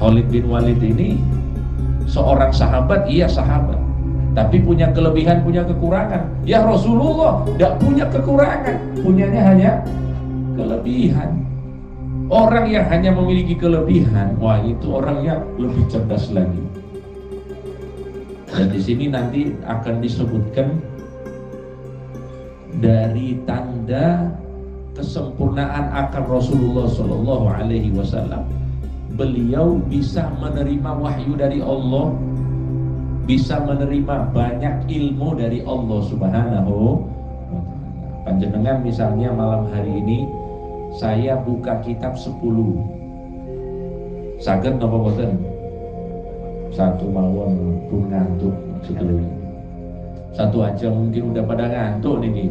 Khalid bin Walid ini seorang sahabat, iya sahabat, tapi punya kelebihan, punya kekurangan. Ya Rasulullah tidak punya kekurangan, punyanya hanya kelebihan. Orang yang hanya memiliki kelebihan, wah itu orangnya lebih cerdas lagi. Dan di sini nanti akan disebutkan dari tanda kesempurnaan akal Rasulullah Shallallahu Alaihi Wasallam. Beliau bisa menerima wahyu dari Allah, bisa menerima banyak ilmu dari Allah Subhanahu wa Ta'ala. Panjenengan misalnya malam hari ini saya buka kitab 10, saged napa boten? Satu mawon pun ngantuk sedulur. Satu aja mungkin udah pada ngantuk nih.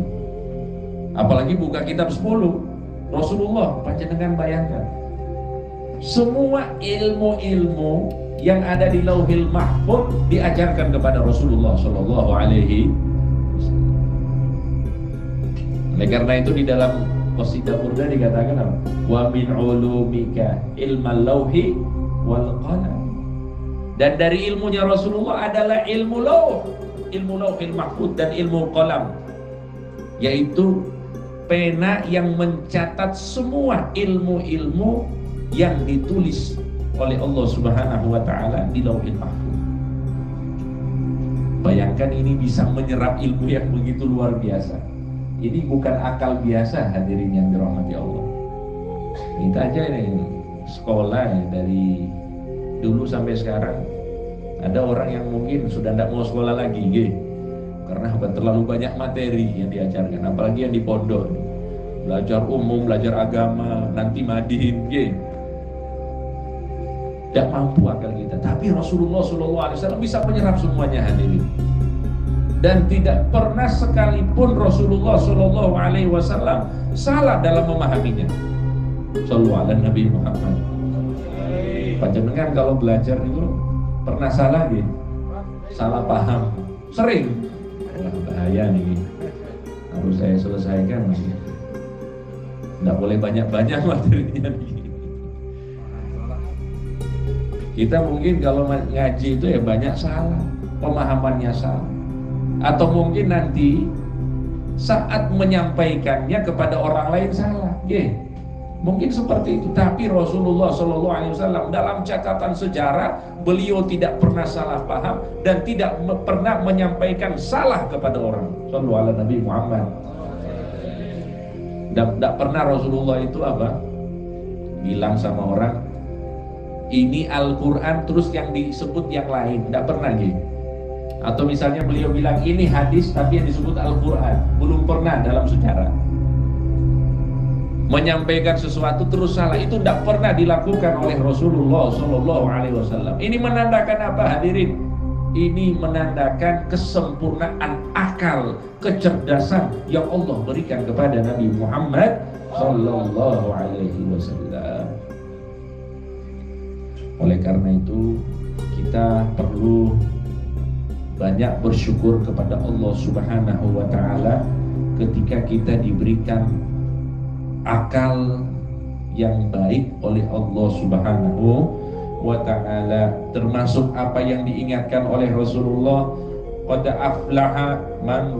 Apalagi buka kitab 10 Rasulullah, panjenengan bayangkan semua ilmu-ilmu yang ada di Lauhil Mahfuz diajarkan kepada Rasulullah Shallallahu Alaihi Wasallam. Oleh karena itu di dalam qasidah burda dikatakan apa? Wa min ulumika ilmal lauhi wal qalam. Dan dari ilmunya Rasulullah adalah ilmu Lauhil Mahfuz dan ilmu qalam, yaitu pena yang mencatat semua ilmu-ilmu yang ditulis oleh Allah Subhanahu wa Ta'ala di Lauhil Mahfuz. Bayangkan ini bisa menyerap ilmu yang begitu luar biasa. Ini bukan akal biasa, hadirin yang dirahmati Allah. Kita aja ini sekolah ya, dari dulu sampai sekarang ada orang yang mungkin sudah tidak mau sekolah lagi gitu. Karena terlalu banyak materi yang diajarkan, apalagi yang di pondok. Belajar umum, belajar agama, nanti madin gitu. Tidak mampu akal kita, tapi Rasulullah SAW bisa menyerap semuanya, hadirin. Dan tidak pernah sekalipun Rasulullah SAW salah dalam memahaminya. Sallallahu ala Nabi Muhammad. Panjenengan kalau belajar itu pernah salah gitu, salah paham, sering. Wah, bahaya nih, harus saya selesaikan. Tidak boleh banyak-banyak materinya nih. Kita mungkin kalau ngaji itu ya banyak salah, pemahamannya salah, atau mungkin nanti saat menyampaikannya kepada orang lain salah, mungkin seperti itu. Tapi Rasulullah SAW dalam catatan sejarah beliau tidak pernah salah paham dan tidak pernah menyampaikan salah kepada orang. Sallallahu alaihi Nabi Muhammad. Tidak pernah Rasulullah itu apa? Bilang sama orang, ini Al-Quran terus yang disebut yang lain, tidak pernah gitu. Atau misalnya beliau bilang ini hadis tapi yang disebut Al-Quran, belum pernah dalam sejarah. Menyampaikan sesuatu terus salah, itu tidak pernah dilakukan oleh Rasulullah SAW. Ini menandakan apa, hadirin? Ini menandakan kesempurnaan akal, kecerdasan yang Allah berikan kepada Nabi Muhammad SAW. Oleh karena itu kita perlu banyak bersyukur kepada Allah Subhanahu wa Ta'ala ketika kita diberikan akal yang baik oleh Allah Subhanahu wa Ta'ala. Termasuk apa yang diingatkan oleh Rasulullah, qad aflaha man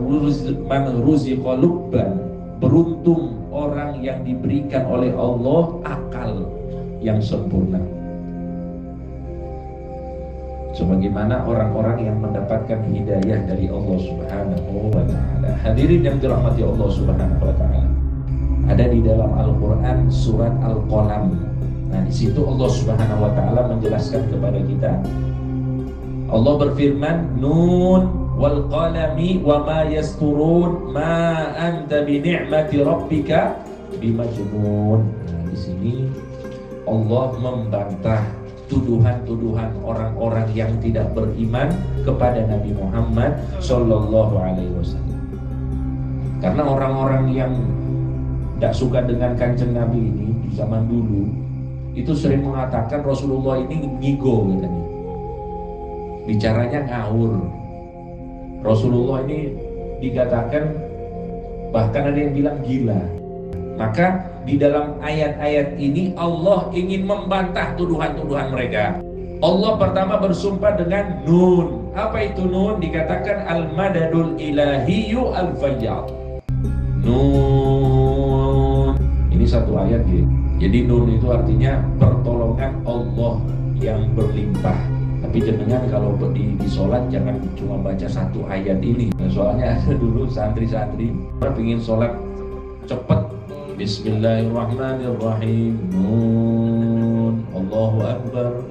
ruziqa lubban. Beruntung orang yang diberikan oleh Allah akal yang sempurna, sebagaimana orang-orang yang mendapatkan hidayah dari Allah Subhanahu wa Ta'ala. Hadirin yang dirahmati Allah Subhanahu wa Ta'ala, ada di dalam Al-Quran surat Al-Qalam. Nah, di situ Allah Subhanahu wa Ta'ala menjelaskan kepada kita. Allah berfirman, Nun wal qalami wa ma yasturun ma anta bi ni'mati rabbika bimajnun. Nah, di sini Allah membantah tuduhan-tuduhan orang-orang yang tidak beriman kepada Nabi Muhammad Sallallahu Alaihi Wasallam. Karena orang-orang yang tidak suka dengan kanjeng Nabi ini di zaman dulu itu sering mengatakan Rasulullah ini ngigo katanya, bicaranya ngawur. Rasulullah ini dikatakan, bahkan ada yang bilang gila. Maka di dalam ayat-ayat ini Allah ingin membantah tuduhan-tuduhan mereka. Allah pertama bersumpah dengan Nun. Apa itu Nun? Dikatakan al-madadul ilahiyyu al-fayyad. Nun. Ini satu ayat ya. Jadi Nun itu artinya pertolongan Allah yang berlimpah. Tapi jenengan kalau di sholat jangan cuma baca satu ayat ini. Soalnya ada dulu santri-santri pengen sholat cepet. Bismillahirrahmanirrahim. Nun. Allahu Akbar.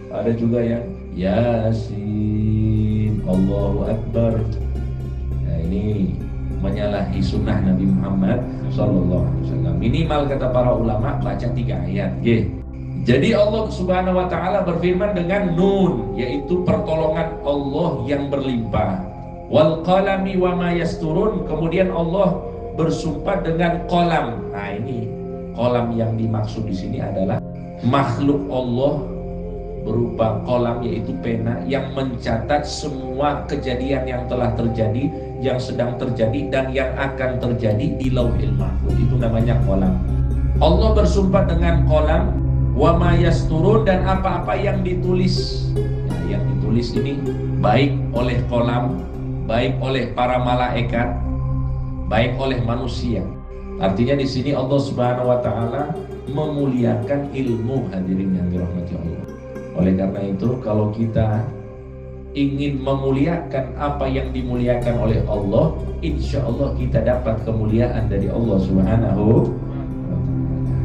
Ada juga yang Yasin. Allahu Akbar. Nah ini menyalahi sunnah Nabi Muhammad SAW. Minimal kata para ulama baca 3 ayat. Jadi Allah Subhanahu Wa Taala berfirman dengan Nun, yaitu pertolongan Allah yang berlimpah. Wal qalami wa ma yasturun. Kemudian Allah bersumpah dengan qalam. Nah ini qalam yang dimaksud di sini adalah makhluk Allah berupa qalam, yaitu pena yang mencatat semua kejadian yang telah terjadi, yang sedang terjadi dan yang akan terjadi di Lauhil Mahfuz. Itu namanya qalam. Allah bersumpah dengan qalam wa ma yasturun, dan apa-apa yang ditulis. Nah, yang ditulis ini baik oleh qalam, baik oleh para malaikat, baik oleh manusia. Artinya di sini Allah Subhanahu Wa Taala memuliakan ilmu, hadirin yang dirahmati Allah. Oleh karena itu kalau kita ingin memuliakan apa yang dimuliakan oleh Allah, insya Allah kita dapat kemuliaan dari Allah Subhanahu wa Ta'ala.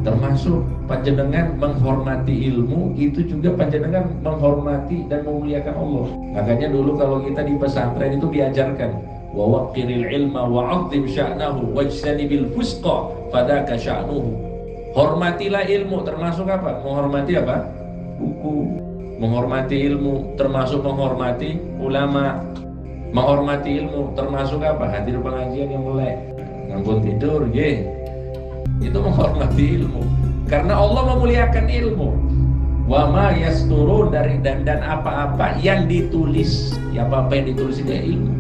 Termasuk panjenengan menghormati ilmu, itu juga panjenengan menghormati dan memuliakan Allah. Makanya dulu kalau kita di pesantren itu diajarkan wa waqiril ilma wa 'azzim sya'nahu wajtanibil fusqa fadaka sya'nuhu. Hormatilah ilmu, termasuk apa? Menghormati apa? Buku. Menghormati ilmu termasuk menghormati ulama. Menghormati ilmu termasuk apa? Hadir pengajian yang melek, nganggur tidur, itu menghormati ilmu. Karena Allah memuliakan ilmu. Wa ma yasturun, dan apa-apa yang ditulis. Ya, apa-apa yang ditulis itu ilmu.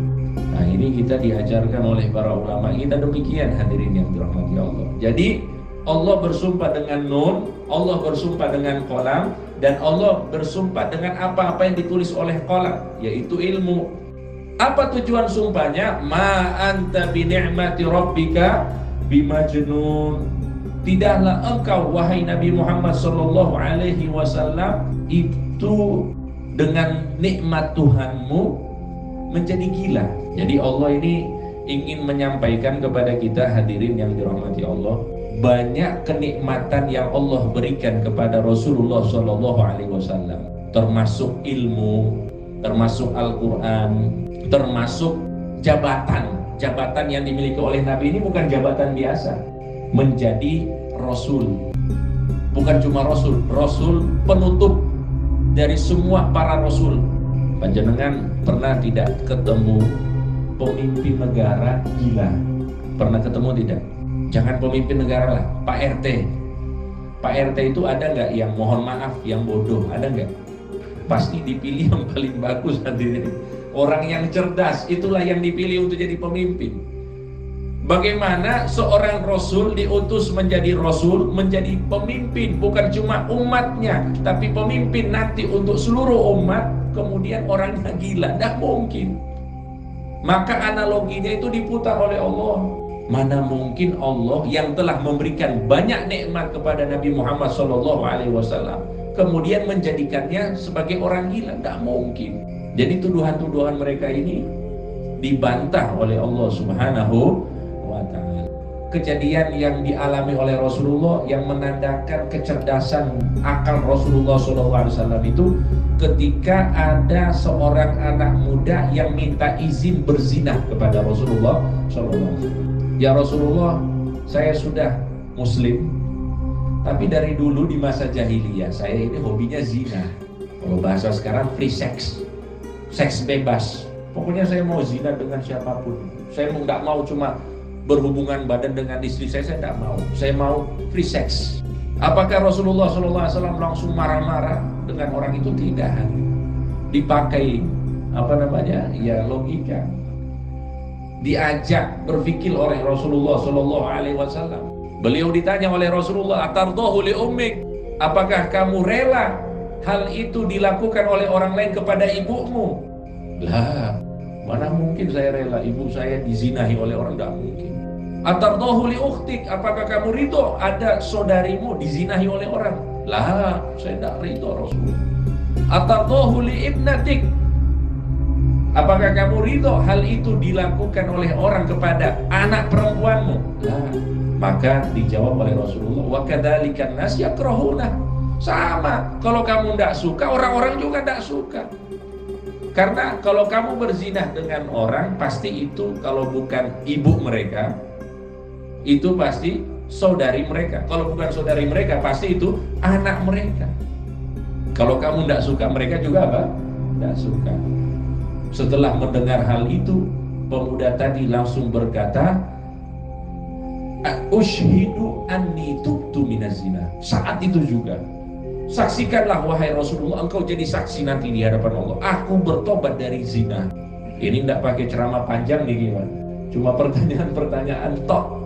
Nah ini kita diajarkan oleh para ulama kita demikian, hadirin yang dirahmati Allah. Jadi Allah bersumpah dengan Nun, Allah bersumpah dengan qalam, dan Allah bersumpah dengan apa-apa yang ditulis oleh qalam, yaitu ilmu. Apa tujuan sumpahnya? Ma anta bi ni'mati rabbika bimajnun. Tidaklah engkau wahai Nabi Muhammad sallallahu alaihi wasallam itu dengan nikmat Tuhanmu menjadi gila. Jadi Allah ini ingin menyampaikan kepada kita, hadirin yang dirahmati Allah, banyak kenikmatan yang Allah berikan kepada Rasulullah SAW, termasuk ilmu, termasuk Al-Quran, termasuk jabatan yang dimiliki oleh Nabi. Ini bukan jabatan biasa, menjadi Rasul. Bukan cuma Rasul penutup dari semua para Rasul. Panjenengan pernah tidak ketemu pemimpin negara gila? Pernah ketemu tidak? Jangan pemimpin negara lah, Pak RT. Pak RT itu ada nggak yang mohon maaf, yang bodoh? Ada nggak? Pasti dipilih yang paling bagus hadirin. Orang yang cerdas itulah yang dipilih untuk jadi pemimpin. Bagaimana seorang Rasul diutus menjadi Rasul, menjadi pemimpin, bukan cuma umatnya, tapi pemimpin nanti untuk seluruh umat. Kemudian orangnya gila, tidak mungkin. Maka analoginya itu diputar oleh Allah. Mana mungkin Allah yang telah memberikan banyak nikmat kepada Nabi Muhammad SAW kemudian menjadikannya sebagai orang gila? Tidak mungkin. Jadi tuduhan-tuduhan mereka ini dibantah oleh Allah Subhanahu wa Ta'ala. Kejadian yang dialami oleh Rasulullah yang menandakan kecerdasan akal Rasulullah SAW itu ketika ada seorang anak muda yang minta izin berzina kepada Rasulullah SAW. Ya Rasulullah, saya sudah muslim, tapi dari dulu di masa jahiliyah saya ini hobinya zina. Kalau bahasa sekarang free sex, seks bebas. Pokoknya saya mau zina dengan siapapun. Saya nggak mau cuma berhubungan badan dengan istri saya tidak mau. Saya mau free sex. Apakah Rasulullah SAW langsung marah-marah dengan orang itu? Tidak. Dipakai ya logika. Diajak berpikir oleh Rasulullah Shallallahu Alaihi Wasallam. Beliau ditanya oleh Rasulullah, atardahu li ummik, apakah kamu rela hal itu dilakukan oleh orang lain kepada ibumu? Lah, mana mungkin saya rela ibu saya dizinahi oleh orang, tidak mungkin. Atardahu li ukhtik, apakah kamu ridho ada saudarimu dizinahi oleh orang? Lah, saya tidak ridho Rasulullah. Atardahu li ibnatik, apakah kamu ridho hal itu dilakukan oleh orang kepada anak perempuanmu? Lah, maka dijawab oleh Rasulullah, wa kadzalikan nas yakrahuna. Sama, kalau kamu tidak suka, orang-orang juga tidak suka. Karena kalau kamu berzinah dengan orang, pasti itu kalau bukan ibu mereka, itu pasti saudari mereka. Kalau bukan saudari mereka, pasti itu anak mereka. Kalau kamu tidak suka, mereka juga apa? Tidak suka. Setelah mendengar hal itu, pemuda tadi langsung berkata, Ushhidu anni tubtu minaz zina. Saat itu juga, saksikanlah wahai Rasulullah, engkau jadi saksi nanti di hadapan Allah, aku bertobat dari zina. Ini tidak pakai ceramah panjang nih gimana? Cuma pertanyaan-pertanyaan tok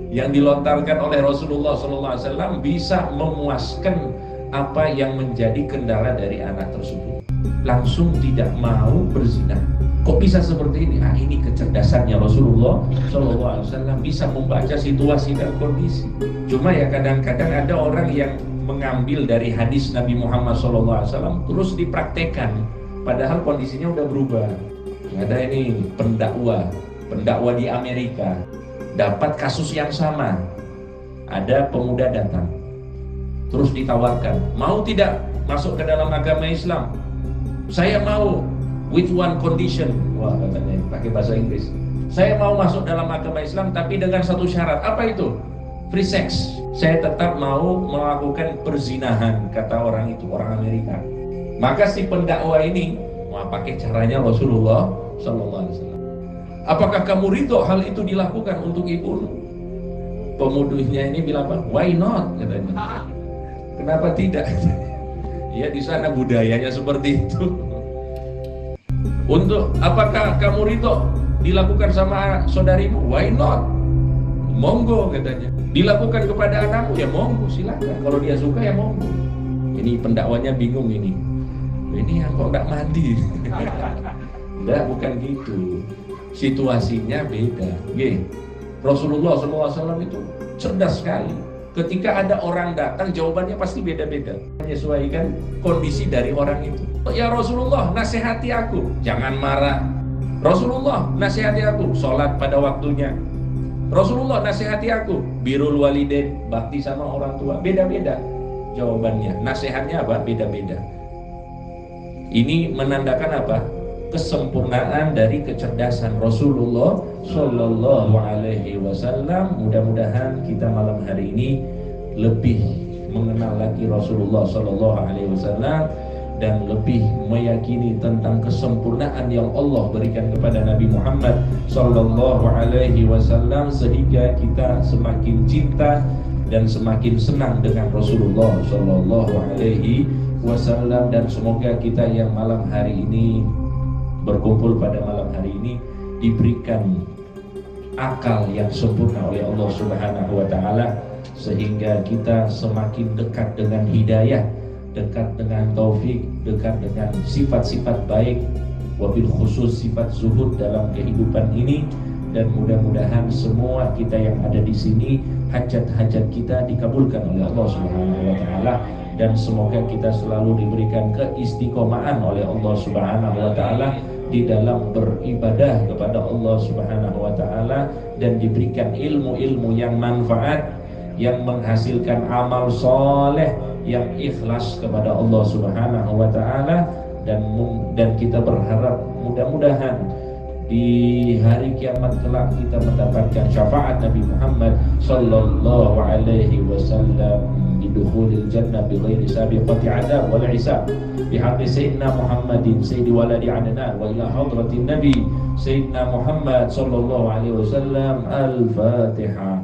yang dilontarkan oleh Rasulullah SAW bisa memuaskan apa yang menjadi kendala dari anak tersebut. Langsung tidak mau berzina. Kok bisa seperti ini? Ini kecerdasannya Rasulullah SAW, bisa membaca situasi dan kondisi. Cuma ya kadang-kadang ada orang yang mengambil dari hadis Nabi Muhammad SAW terus dipraktekkan, padahal kondisinya udah berubah. Ada ini pendakwa di Amerika dapat kasus yang sama. Ada pemuda datang, terus ditawarkan, mau tidak masuk ke dalam agama Islam? Saya mau, with one condition. Wah, katanya pakai bahasa Inggris. Saya mau masuk dalam agama Islam tapi dengan satu syarat. Apa itu? Free sex. Saya tetap mau melakukan perzinahan, kata orang itu, orang Amerika. Maka si pendakwa ini pakai caranya Rasulullah SAW. Apakah kamu ridho hal itu dilakukan untuk ibumu? Pemudahnya ini bilang apa? Why not? Katanya. Kenapa tidak? Ya di sana budayanya seperti itu. Untuk apakah kamu ridho dilakukan sama saudarimu? Why not? Monggo katanya. Dilakukan kepada anakmu, ya monggo, silakan. Kalau dia suka ya monggo. Ini pendakwanya bingung ini. Ini yang kok nggak mandi? Enggak, bukan gitu. Situasinya beda. Rasulullah SAW itu cerdas sekali. Ketika ada orang datang, jawabannya pasti beda-beda, menyesuaikan kondisi dari orang itu. Ya Rasulullah, nasihati aku, jangan marah. Rasulullah, nasihati aku, sholat pada waktunya. Rasulullah, nasihati aku, birrul walidain, bakti sama orang tua. Beda-beda jawabannya, nasihatnya apa? Beda-beda. Ini menandakan apa? Kesempurnaan dari kecerdasan Rasulullah Shallallahu Alaihi Wasallam. Mudah-mudahan kita malam hari ini lebih mengenal lagi Rasulullah Shallallahu Alaihi Wasallam dan lebih meyakini tentang kesempurnaan yang Allah berikan kepada Nabi Muhammad Shallallahu Alaihi Wasallam, sehingga kita semakin cinta dan semakin senang dengan Rasulullah Shallallahu Alaihi Wasallam. Dan semoga kita yang malam hari ini berkumpul pada malam hari ini diberikan akal yang sempurna oleh Allah Subhanahu wa Ta'ala, sehingga kita semakin dekat dengan hidayah, dekat dengan taufik, dekat dengan sifat-sifat baik, wabil khusus sifat zuhud dalam kehidupan ini. Dan mudah-mudahan semua kita yang ada di sini, hajat-hajat kita dikabulkan oleh Allah Subhanahu wa Ta'ala, dan semoga kita selalu diberikan keistiqomahan oleh Allah Subhanahu wa Ta'ala di dalam beribadah kepada Allah Subhanahu wa Ta'ala, dan diberikan ilmu-ilmu yang manfaat, yang menghasilkan amal soleh, yang ikhlas kepada Allah Subhanahu wa Ta'ala. Dan kita berharap mudah-mudahan di hari kiamat kelak kita mendapatkan syafaat Nabi Muhammad sallallahu alaihi wasallam bidukhulil jannah bighairi sabiqati adab wal hisab bihaqqi sayyidina Muhammadin sayyidi waladi adnan wa ila hadratin nabi sayyidina Muhammad sallallahu alaihi wasallam. Al-Fatihah.